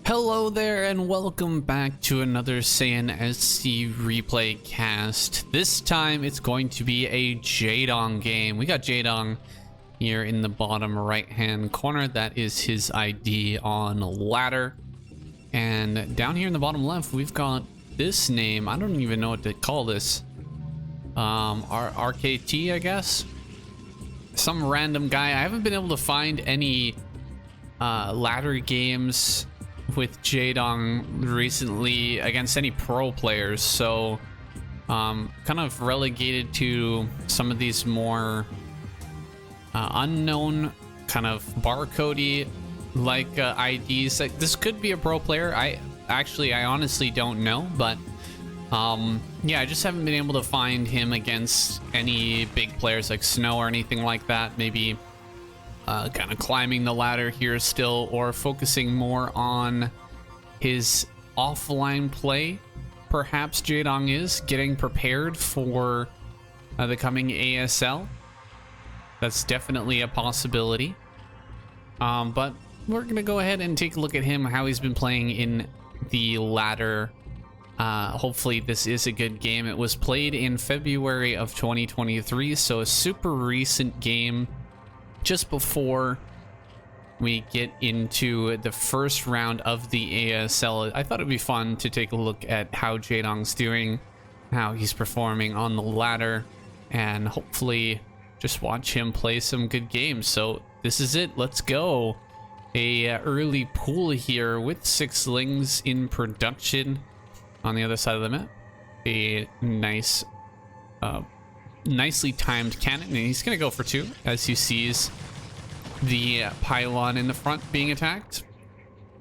Hello there and welcome back to another Saiyan SC replay cast. This time it's going to be a Jaedong game. We got Jaedong here in the bottom right hand corner. That is his ID on ladder. And down here in the bottom left we've got this name. I don't even know what to call this. RKT, I guess. Some random guy. I haven't been able to find any ladder games with Jaedong recently against any pro players, so kind of relegated to some of these more unknown kind of barcodey like IDs. Like, this could be a pro player. I honestly don't know, but yeah, I just haven't been able to find him against any big players like Snow or anything like that. Maybe kind of climbing the ladder here still, or focusing more on his offline play. Perhaps Jaedong is getting prepared for the coming ASL. That's definitely a possibility. But we're gonna go ahead and take a look at him, how he's been playing in the ladder. Hopefully this is a good game. It was played in February of 2023, so a super recent game, just before we get into the first round of the ASL. I thought it'd be fun to take a look at how Jaedong's doing, how he's performing on the ladder, and hopefully just watch him play some good games. So this is it. Let's go. A early pool here with 6 lings in production on the other side of the map. A nice nicely timed cannon, and he's gonna go for 2 as he sees the pylon in the front being attacked.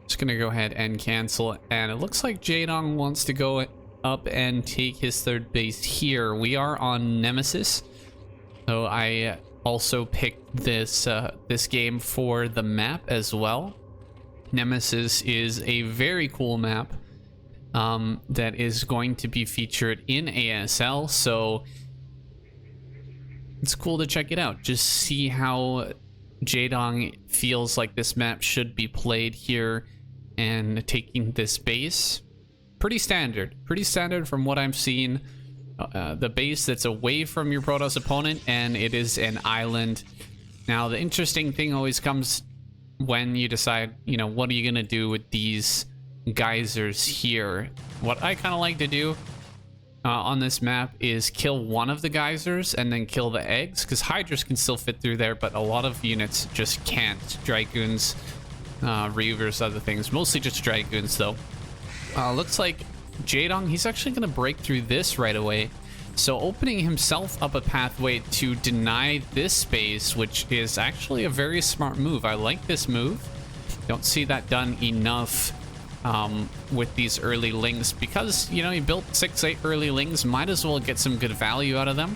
Just gonna go ahead and cancel it, and it looks like Jaedong wants to go up and take his 3rd base here. We are on Nemesis, so I also picked this this game for the map as well. Nemesis is a very cool map that is going to be featured in ASL, so it's cool to check it out. Just see how Jaedong feels like this map should be played here, and taking this base. Pretty standard from what I'm seeing. The base that's away from your Protoss opponent, and it is an island. Now the interesting thing always comes when you decide, you know, what are you gonna do with these geysers here. What I kind of like to do on this map is kill one of the geysers and then kill the eggs, because Hydras can still fit through there, but a lot of units just can't. Dragoons, Reavers, other things. Mostly just Dragoons though. Looks like Jaedong, he's actually going to break through this right away. So opening himself up a pathway to deny this space, which is actually a very smart move. I like this move. Don't see that done enough with these early lings, because, you know, you built 6-8 early lings, might as well get some good value out of them.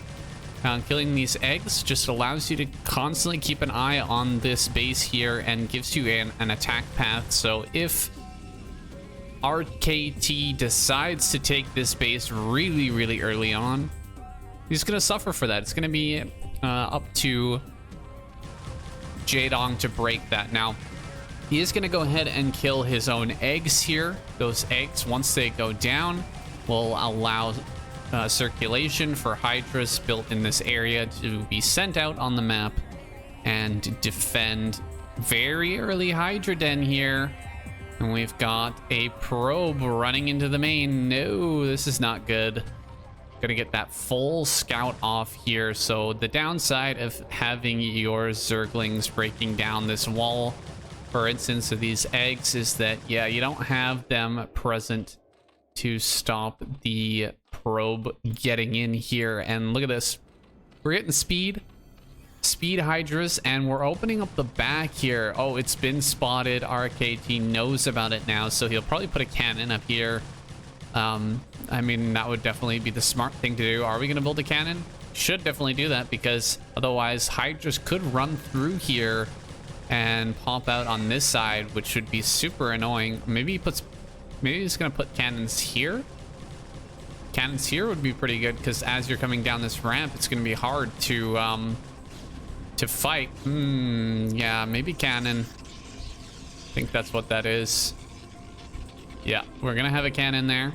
Killing these eggs just allows you to constantly keep an eye on this base here and gives you an attack path. So if RKT decides to take this base really early on, he's gonna suffer for that. It's gonna be up to Jaedong to break that. Now he is going to go ahead and kill his own eggs here. Those eggs, once they go down, will allow circulation for Hydras built in this area to be sent out on the map and defend. Very early Hydra den here. And we've got a probe running into the main. No, this is not good. Gonna get that full scout off here. So the downside of having your Zerglings breaking down this wall, for instance, of these eggs, is that, yeah, you don't have them present to stop the probe getting in here. And look at this. We're getting speed Hydras, and we're opening up the back here. Oh, it's been spotted. RKT knows about it now, so he'll probably put a cannon up here. I mean, that would definitely be the smart thing to do. Are we going to build a cannon? Should definitely do that, because otherwise Hydras could run through here and pop out on this side, which would be super annoying. Maybe he's gonna put cannons here. Cannons here would be pretty good, because as you're coming down this ramp, it's gonna be hard to fight. Yeah, maybe cannon. I think that's what that is. Yeah, we're gonna have a cannon there.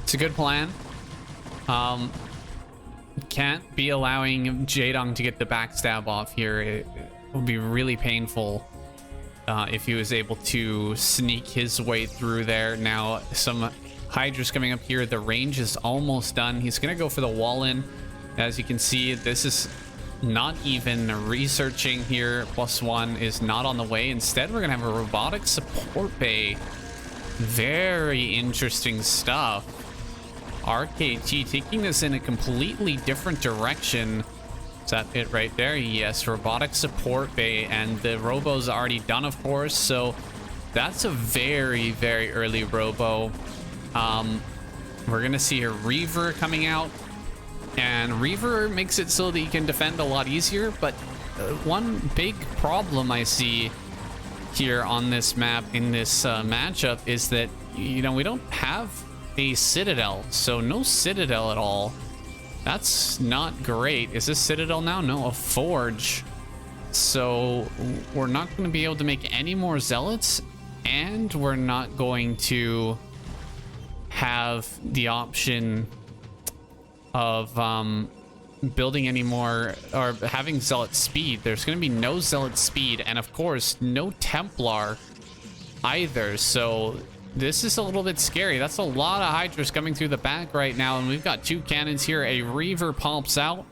It's a good plan. Can't be allowing Jaedong to get the backstab off here. It would be really painful if he was able to sneak his way through there. Now, some Hydras coming up here. The range is almost done. He's gonna go for the wall in. As you can see, this is not even researching here. +1 is not on the way. Instead, we're gonna have a robotic support bay. Very interesting stuff. RKT taking this in a completely different direction. Is that it right there? Yes, robotic support bay, and the robo's already done, of course, so that's a very, very early robo. We're gonna see a Reaver coming out, and Reaver makes it so that you can defend a lot easier, but one big problem I see here on this map in this matchup is that, you know, we don't have a Citadel, so no Citadel at all. That's not great. Is this Citadel now? No, a Forge. So we're not going to be able to make any more Zealots, and we're not going to have the option of building any more or having Zealot speed. There's going to be no Zealot speed, and of course no Templar either, so this is a little bit scary. That's a lot of Hydras coming through the back right now, and we've got 2 cannons here. A Reaver pops out.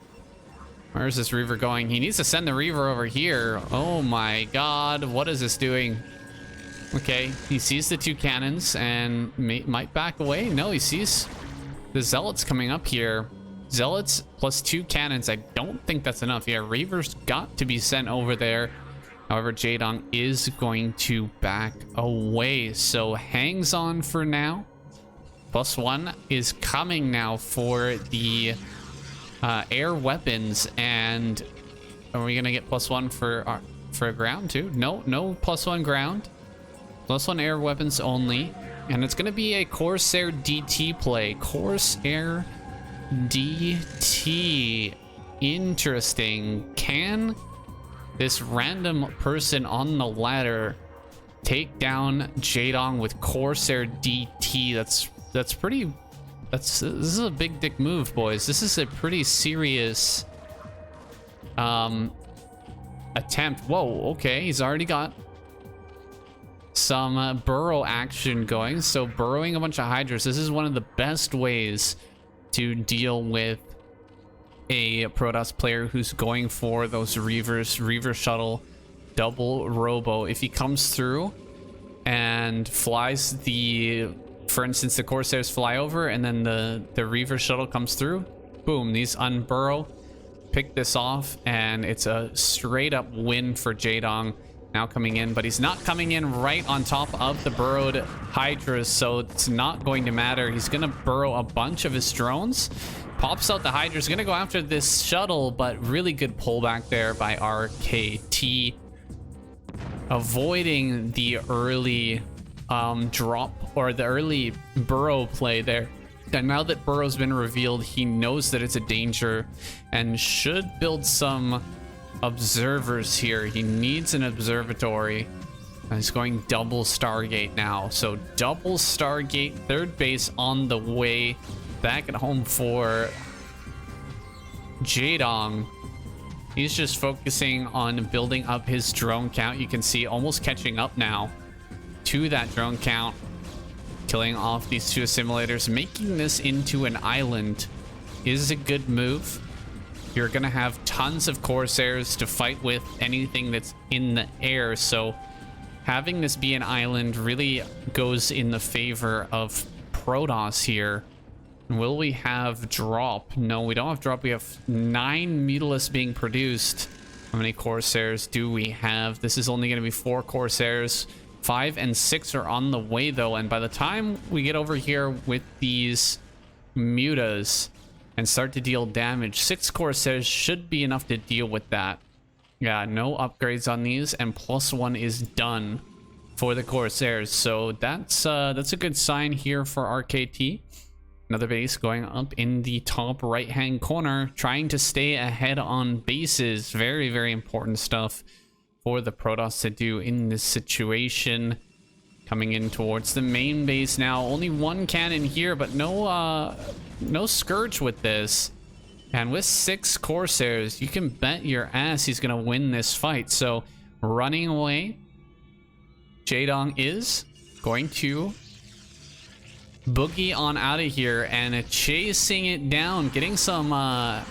Where's this Reaver going? He needs to send the Reaver over here. Oh my god, what is this doing? Okay, he sees the 2 cannons and might back away. No, he sees the Zealots coming up here. Zealots plus 2 cannons. I don't think that's enough. Yeah, Reaver's got to be sent over there. However, Jaedong is going to back away, so hangs on for now. +1 is coming now for the air weapons, and are we gonna get +1 for ground too? No, no +1 ground. +1 air weapons only, and it's gonna be a Corsair DT play. Corsair DT, interesting. Can this random person on the ladder take down Jaedong with Corsair DT? That's pretty. This is a big dick move, boys. This is a pretty serious attempt. Whoa, okay, he's already got some burrow action going. So burrowing a bunch of Hydras. This is one of the best ways to deal with a Protoss player who's going for those Reavers. Reaver shuttle, double robo. If he comes through and flies the, for instance, the Corsairs fly over and then the Reaver shuttle comes through, boom, these unburrow, pick this off, and it's a straight up win for Jaedong. Now coming in, but he's not coming in right on top of the burrowed Hydras, so it's not going to matter. He's gonna burrow a bunch of his drones, pops out the Hydra's gonna go after this shuttle, but really good pullback there by RKT, avoiding the early drop or the early burrow play there. And now that burrow's been revealed, he knows that it's a danger and should build some observers here. He needs an observatory, and he's going double Stargate now. So double Stargate, third base on the way back at home for Jaedong. He's just focusing on building up his drone count. You can see almost catching up now to that drone count, killing off these 2 assimilators. Making this into an island is a good move. You're gonna have tons of Corsairs to fight with anything that's in the air, so having this be an island really goes in the favor of Protoss here. Will we have drop? No, we don't have drop. We have 9 Mutalisks being produced. How many Corsairs do we have? This is only going to be 4 Corsairs. 5 and 6 are on the way, though. And by the time we get over here with these Mutas and start to deal damage, 6 Corsairs should be enough to deal with that. Yeah, no upgrades on these, and +1 is done for the Corsairs. So that's a good sign here for RKT. Another base going up in the top right-hand corner, trying to stay ahead on bases. Very, very important stuff for the Protoss to do in this situation. Coming in towards the main base now. Only one cannon here, but no Scourge with this. And with 6 Corsairs, you can bet your ass he's going to win this fight. So, running away, Jaedong is going to boogie on out of here and chasing it down, getting some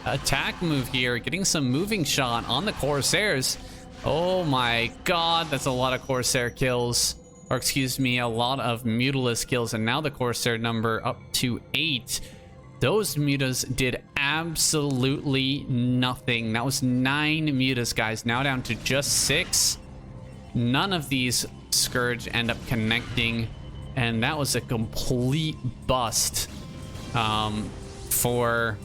attack move here, getting some moving shot on the Corsairs. Oh my god, that's a lot of Corsair kills. Or excuse me, a lot of Mutalisk kills. And now the Corsair number up to 8. Those mutas did absolutely nothing. That was 9 mutas, guys. Now down to just 6. None of these Scourge end up connecting. And that was a complete bust for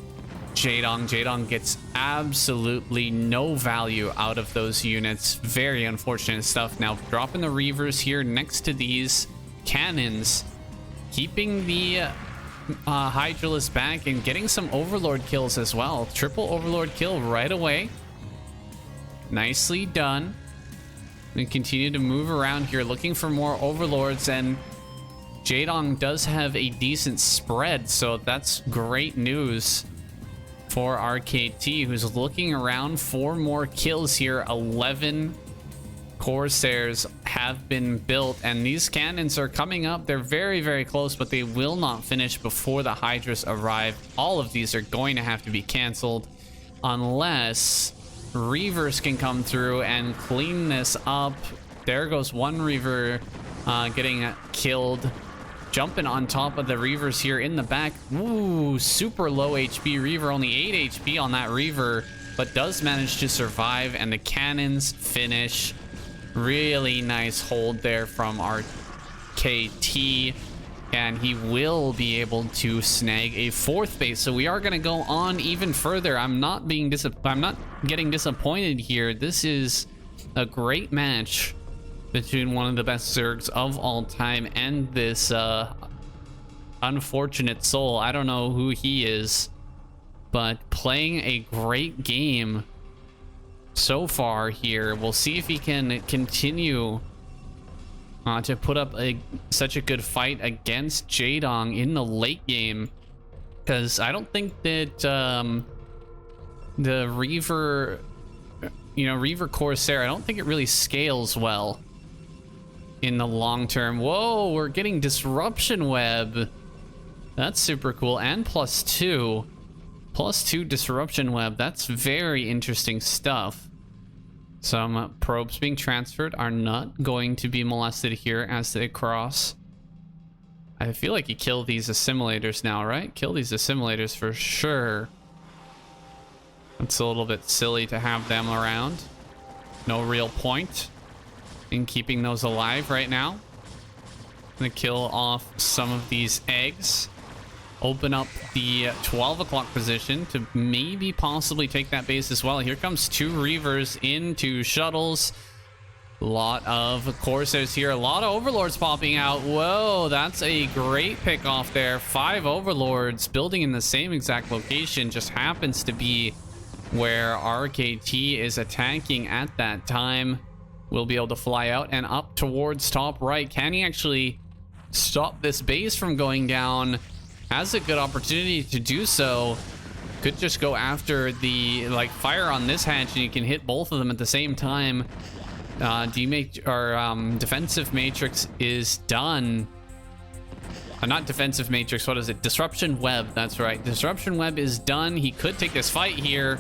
Jaedong. Jaedong gets absolutely no value out of those units. Very unfortunate stuff. Now dropping the Reavers here next to these cannons. Keeping the Hydralisk back and getting some Overlord kills as well. Triple Overlord kill right away. Nicely done. We continue to move around here looking for more Overlords, and Jaedong does have a decent spread, so that's great news for RKT, who's looking around for more kills here. 11 Corsairs have been built, and these cannons are coming up. They're very, very close, but they will not finish before the Hydras arrive. All of these are going to have to be canceled unless Reavers can come through and clean this up. There goes one Reaver getting killed. Jumping on top of the Reavers here in the back. Ooh, super low HP Reaver. Only 8 HP on that Reaver, but does manage to survive, and the cannons finish. Really nice hold there from RKT, and he will be able to snag a 4th base. So we are going to go on even further. I'm not getting disappointed here. This is a great match between one of the best Zergs of all time and this unfortunate soul. I don't know who he is, but playing a great game so far here. We'll see if he can continue to put up such a good fight against Jaedong in the late game, because I don't think that the Reaver, Reaver Corsair, I don't think it really scales well in the long term. Whoa, we're getting Disruption Web. That's super cool. And +2 Disruption Web. That's very interesting stuff. Some probes being transferred are not going to be molested here as they cross. I feel like you kill these assimilators now, right? Kill these assimilators for sure. It's a little bit silly to have them around. No real point in keeping those alive right now. Gonna kill off some of these eggs. Open up the 12 o'clock position to maybe possibly take that base as well. Here comes 2 Reavers into shuttles. A lot of Corsairs here. A lot of Overlords popping out. Whoa, that's a great pick off there. 5 Overlords building in the same exact location. Just happens to be where RKT is attacking at that time. We'll be able to fly out and up towards top right. Can he actually stop this base from going down? Has a good opportunity to do so. Could just go after the fire on this hatch, and you can hit both of them at the same time. Defensive matrix is done. Not defensive matrix, what is it? Disruption web, that's right. Disruption web is done. He could take this fight here.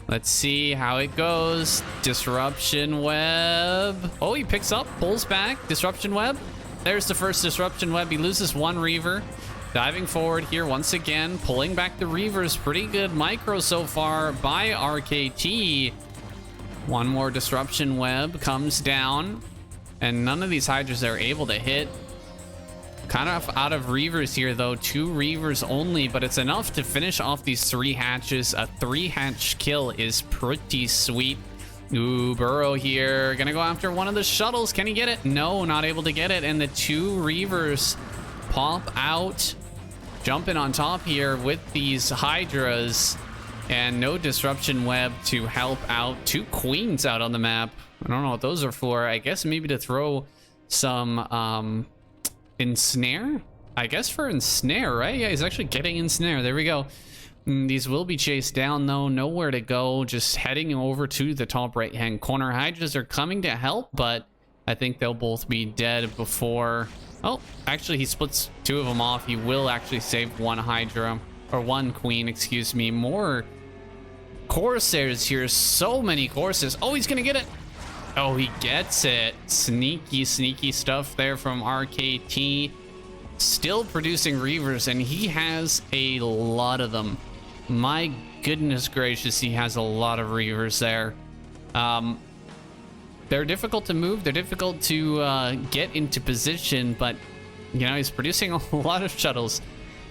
Let's see how it goes. Disruption web. Oh, he picks up, pulls back. Disruption web. There's the first disruption web. He loses 1 Reaver. Diving forward here once again, pulling back the Reavers. Pretty good micro so far by RKT. 1 more disruption web comes down, and none of these Hydras are able to hit. Kind of out of Reavers here though. 2 Reavers only, but it's enough to finish off these 3 hatches. A 3 hatch kill is pretty sweet. Ooh, Burrow here. Gonna go after one of the shuttles. Can he get it? No, not able to get it. And the 2 Reavers pop out. Jumping on top here with these Hydras, and no disruption web to help out. 2 Queens out on the map. I don't know what those are for. I guess maybe to throw some ensnare, I guess, for ensnare, right? Yeah, he's actually getting ensnare. There we go. These will be chased down though, nowhere to go, just heading over to the top right hand corner. Hydras are coming to help, but I think they'll both be dead before... Oh, actually he splits two of them off. He will actually save one Hydra, or one Queen, excuse me. More Corsairs here, so many Corsairs. Oh, he's gonna get it. Oh, he gets it. Sneaky, sneaky stuff there from RKT. Still producing Reavers, and he has a lot of them. My goodness gracious, he has a lot of Reavers there. They're difficult to move. They're difficult to get into position, but, you know, he's producing a lot of shuttles.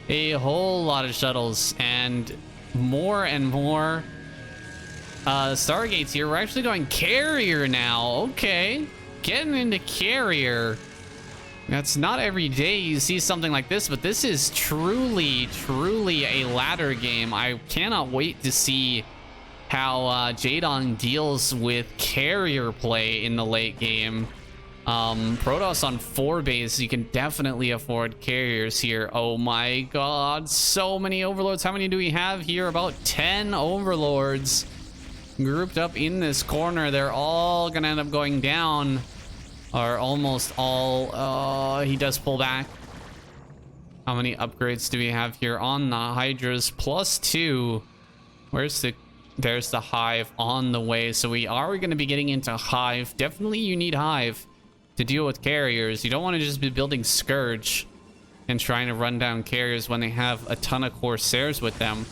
A whole lot of shuttles, and more Stargates here. We're actually going carrier now. Okay, getting into carrier. That's not every day you see something like this, but this is truly a ladder game. I cannot wait to see how Jaedong deals with carrier play in the late game. Protoss on 4 base, you can definitely afford carriers here. Oh my god, so many overlords. How many do we have here? About 10 overlords grouped up in this corner. They're all gonna end up going down, or almost all. He does pull back. How many upgrades do we have here on the Hydras? +2. There's the Hive on the way. So we are going to be getting into Hive. Definitely you need Hive to deal with carriers. You don't want to just be building Scourge and trying to run down carriers when they have a ton of Corsairs with them.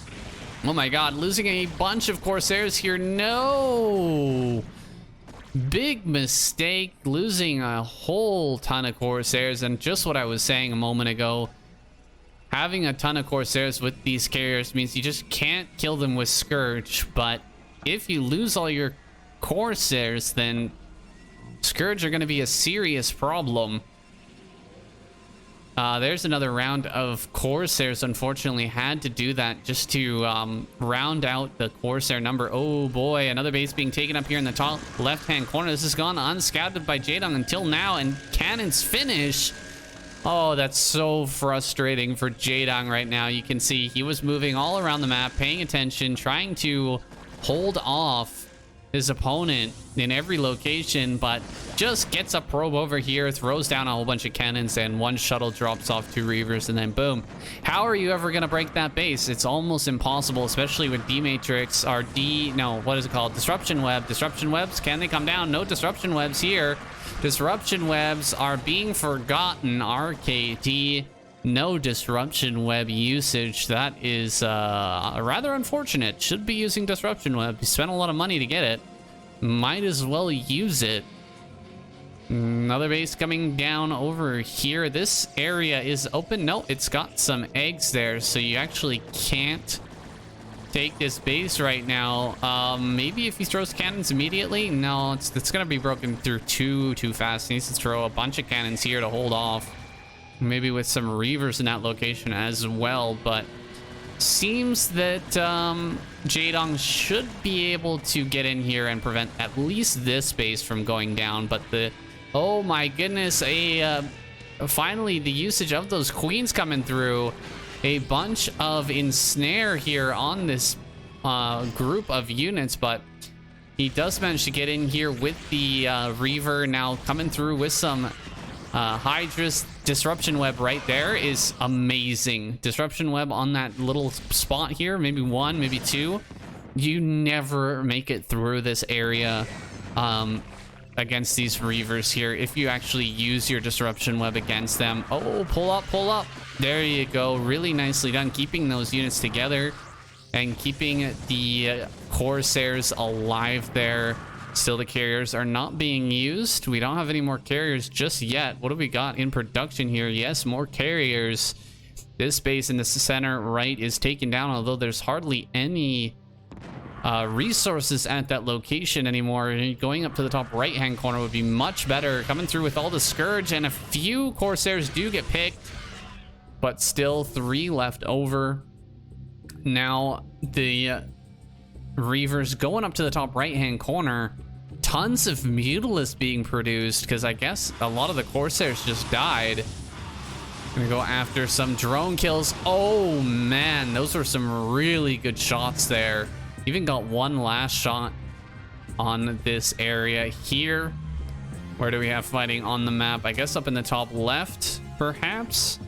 Oh my god, losing a bunch of Corsairs here. No! Big mistake, losing a whole ton of Corsairs, and just what I was saying a moment ago, having a ton of Corsairs with these carriers means you just can't kill them with Scourge, but if you lose all your Corsairs, then Scourge are going to be a serious problem. There's another round of Corsairs. Unfortunately, had to do that just to round out the Corsair number. Oh boy, another base being taken up here in the top left-hand corner. This has gone unscouted by Jaedong until now, and cannons finish. Oh, that's so frustrating for Jaedong right now. You can see he was moving all around the map, paying attention, trying to hold off his opponent in every location, but just gets a probe over here, throws down a whole bunch of cannons, and one shuttle drops off 2 Reavers, and then boom. How are you ever going to break that base? It's almost impossible, especially with D-Matrix, or what is it called? Disruption Web. Disruption Webs, can they come down? No Disruption Webs here. Disruption Webs are being forgotten. RKT, no Disruption Web usage. That is rather unfortunate. Should be using Disruption Web. You spent a lot of money to get it. Might as well use it. Another base coming down over here. This area is open. No, it's got some eggs there, so you actually can't take this base right now. Maybe if he throws cannons immediately. No, it's gonna be broken through too fast. He needs to throw a bunch of cannons here to hold off. Maybe with some Reavers in that location as well, but seems that Jaedong should be able to get in here and prevent at least this base from going down. But oh my goodness, finally the usage of those queens coming through. A bunch of ensnare here on this group of units, but he does manage to get in here with the Reaver now coming through with some Hydras. Disruption Web right there is amazing. Disruption Web on that little spot here, maybe 1, maybe 2. You never make it through this area against these Reavers here if you actually use your Disruption Web against them. Oh, pull up. There you go. Really nicely done, keeping those units together and keeping the Corsairs alive there. Still, the carriers are not being used. We don't have any more carriers just yet. What do we got in production here? Yes, more carriers. This base in the center right is taken down, although there's hardly any resources at that location anymore. Going up to the top right hand corner would be much better. Coming through with all the Scourge, and a few Corsairs do get picked, but still 3 left over. Now the Reavers going up to the top right hand corner. tons of Mutalisks being produced because I guess a lot of the Corsairs just died. Gonna go after some drone kills. Oh man, those were some really good shots there. Even got one last shot on this area here. Where do we have fighting on the map? I guess up in the top left, perhaps.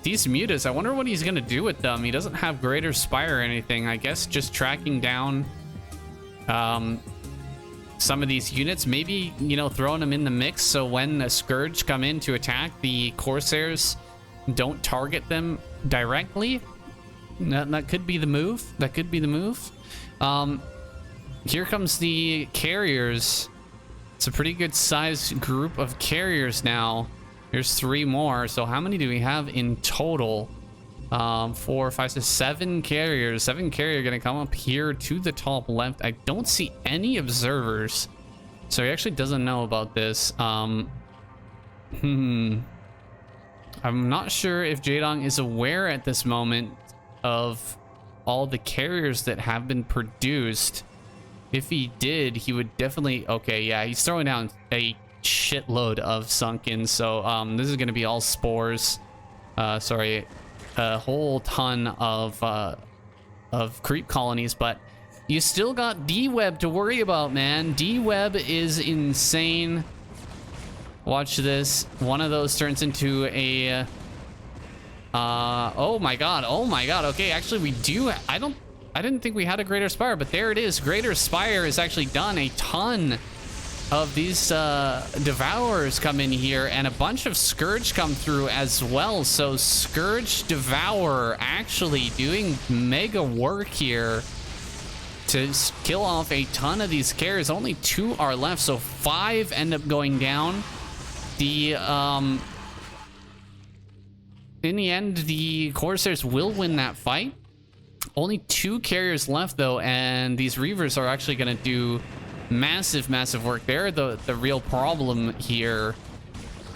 These mutas, I wonder what he's gonna do with them. He doesn't have greater spire or anything. I guess just tracking down some of these units, maybe, you know, throwing them in the mix so when the Scourge come in to attack, the Corsairs don't target them directly. That could be the move. That could be the move. Here comes the carriers. It's a pretty good sized group of carriers now. Here's 3 more. So how many do we have in total? 4, 5, 6, 7 carriers. 7 carrier gonna come up here to the top left. I don't see any observers, so he actually doesn't know about this. I'm not sure if Jaedong is aware at this moment of all the carriers that have been produced. If he did, he would definitely... Okay, yeah, he's throwing down a shitload of sunken, so this is gonna be all spores. Sorry, a whole ton of creep colonies, but you still got D-Web to worry about, man. D-Web is insane. Watch this. One of those turns into a oh my god, oh my god. Okay, actually we do... I didn't think we had a Greater Spire, but there it is. Greater Spire is actually done. A ton of these Devourers come in here, and a bunch of Scourge come through as well. So Scourge Devourer actually doing mega work here to kill off a ton of these carriers. Only 2 are left, so 5 end up going down. The in the end, the Corsairs will win that fight. Only 2 carriers left though, and these Reavers are actually going to do massive work. They're the real problem here.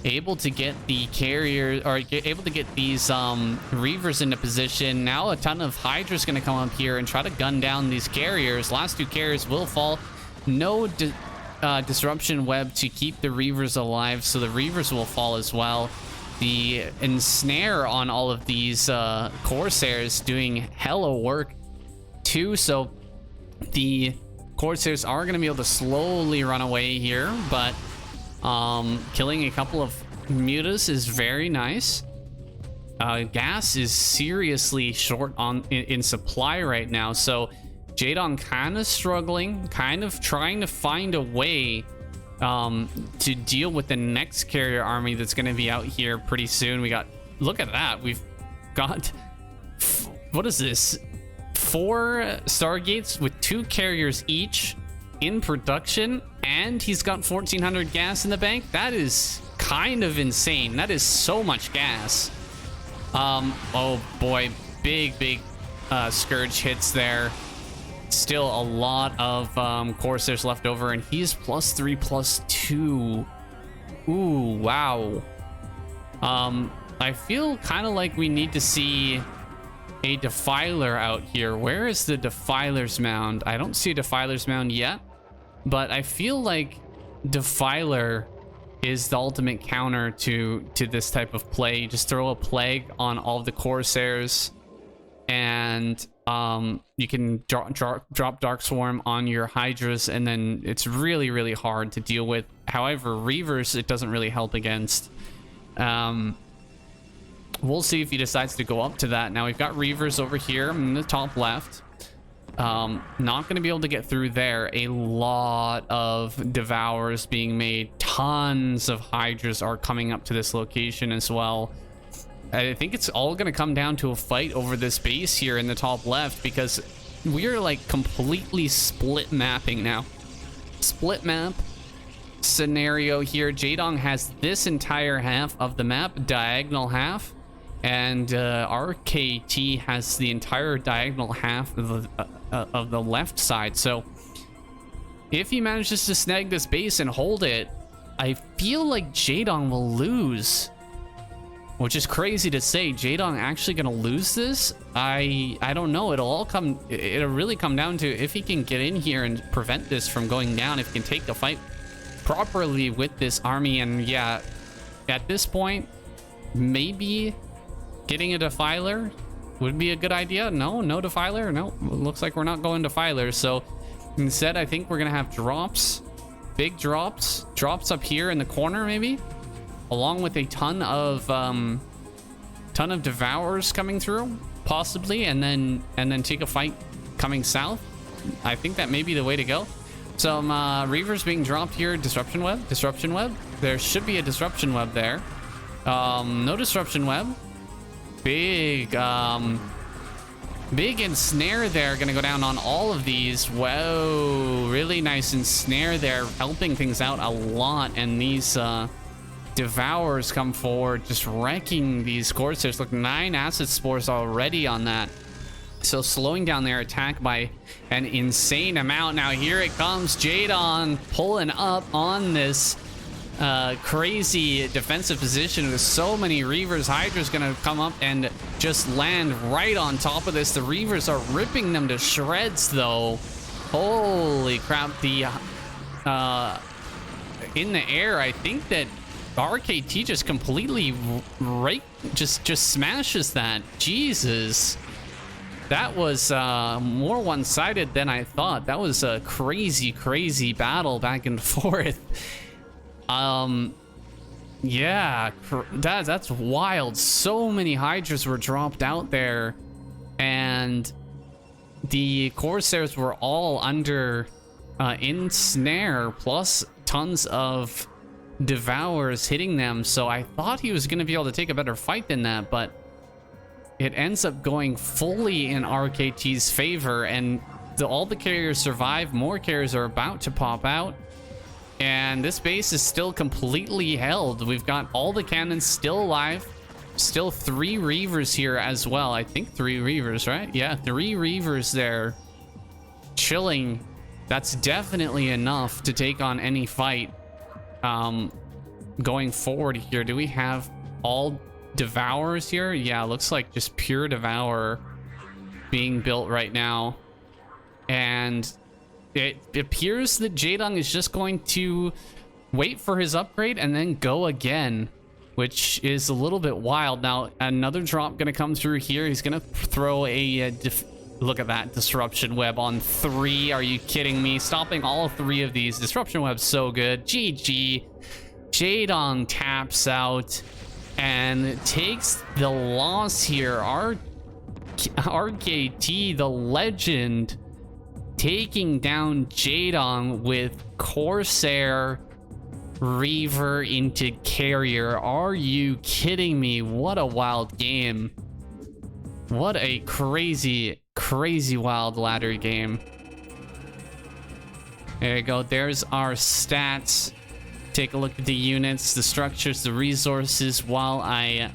Able to get the carrier, or able to get these Reavers into position. Now a ton of Hydra's going to come up here and try to gun down these carriers. Last 2 carriers will fall. No disruption web to keep the Reavers alive, so the Reavers will fall as well. The ensnare on all of these Corsairs doing hella work too, so the Corsairs are going to be able to slowly run away here, but killing a couple of mutas is very nice. Gas is seriously short in supply right now, so Jaedong kind of struggling, kind of trying to find a way to deal with the next carrier army that's going to be out here pretty soon. We got, look at that, we've got, what is this, 4 Stargates with 2 carriers each in production, and he's got 1400 gas in the bank. That is kind of insane. That is so much gas. Oh boy, big Scourge hits there. Still a lot of Corsairs left over, and he's +3/+2. Ooh, wow. I feel kind of like we need to see a Defiler out here. Where is the Defiler's mound? I don't see a Defiler's mound yet, but I feel like Defiler is the ultimate counter to this type of play. Just throw a plague on all of the Corsairs, and you can drop Dark Swarm on your Hydras, and then it's really hard to deal with. However, Reavers, it doesn't really help against. We'll see if he decides to go up to that. Now we've got Reavers over here in the top left. Not going to be able to get through there. A lot of Devourers being made. Tons of Hydras are coming up to this location as well. I think it's all going to come down to a fight over this base here in the top left, because we are like completely split mapping now. Split map scenario here. Jaedong has this entire half of the map, diagonal half, and RKT has the entire diagonal half of the left side. So if he manages to snag this base and hold it, I feel like Jaedong will lose. which is crazy to say. Jaedong actually gonna lose this? I don't know. It'll really come down to if he can get in here and prevent this from going down, if he can take the fight properly with this army. And yeah, at this point, maybe getting a defiler would be a good idea. No defiler. No, looks like we're not going defiler. So instead, I think we're gonna have drops, big drops up here in the corner, maybe, along with a ton of devourers coming through, possibly, and then take a fight coming south. I think that may be the way to go. Some reavers being dropped here. Disruption web. There should be a disruption web there. No disruption web. Big ensnare there, gonna go down on all of these. Whoa, really nice ensnare there, helping things out a lot. And these devourers come forward, just wrecking these Corsairs. Look, 9 acid spores already on that, so slowing down their attack by an insane amount. Now here it comes, Jaedong pulling up on this crazy defensive position with so many reavers. Hydra's gonna come up and just land right on top of this. The reavers are ripping them to shreds though. Holy crap. The in the air, I think that RKT just completely just smashes that. Jesus, that was more one-sided than I thought. That was a crazy battle back and forth. Yeah, that's wild. So many Hydras were dropped out there, and the Corsairs were all under ensnare, plus tons of Devourers hitting them. So I thought he was going to be able to take a better fight than that, but it ends up going fully in RKT's favor, and all the carriers survive. More carriers are about to pop out, and this base is still completely held. We've got all the cannons still alive. Still 3 Reavers here as well. I think 3 Reavers, right? Yeah, 3 Reavers there chilling. That's definitely enough to take on any fight going forward here. Do we have all Devourers here? Yeah, looks like just pure Devourer being built right now. And it appears that Jaedong is just going to wait for his upgrade and then go again, which is a little bit wild. Now, another drop gonna come through here. He's gonna throw a look at that disruption web on 3. Are you kidding me? Stopping all 3 of these. Disruption web's so good. GG. Jaedong taps out and takes the loss here. RKT, the legend, taking down Jaedong with Corsair Reaver into Carrier. Are you kidding me? What a wild game. What a crazy wild ladder game. There you go. There's our stats. Take a look at the units, the structures, the resources while I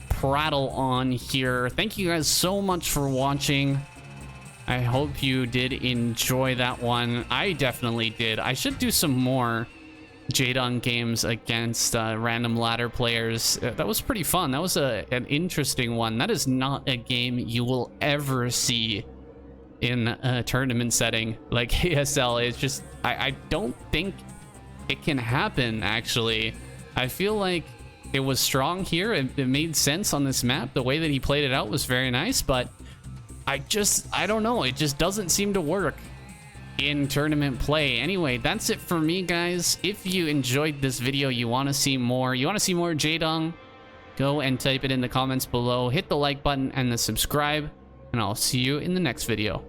prattle on here. Thank you guys so much for watching. I hope you did enjoy that one. I definitely did. I should do some more Jaedong games against random ladder players. That was pretty fun. That was an interesting one. That is not a game you will ever see in a tournament setting like ASL. It's just, I don't think it can happen, actually. I feel like it was strong here. It made sense on this map. The way that he played it out was very nice, but I don't know. It just doesn't seem to work in tournament play. Anyway, that's it for me, guys. If you enjoyed this video, you want to see more Jaedong, go and type it in the comments below. Hit the like button and the subscribe, and I'll see you in the next video.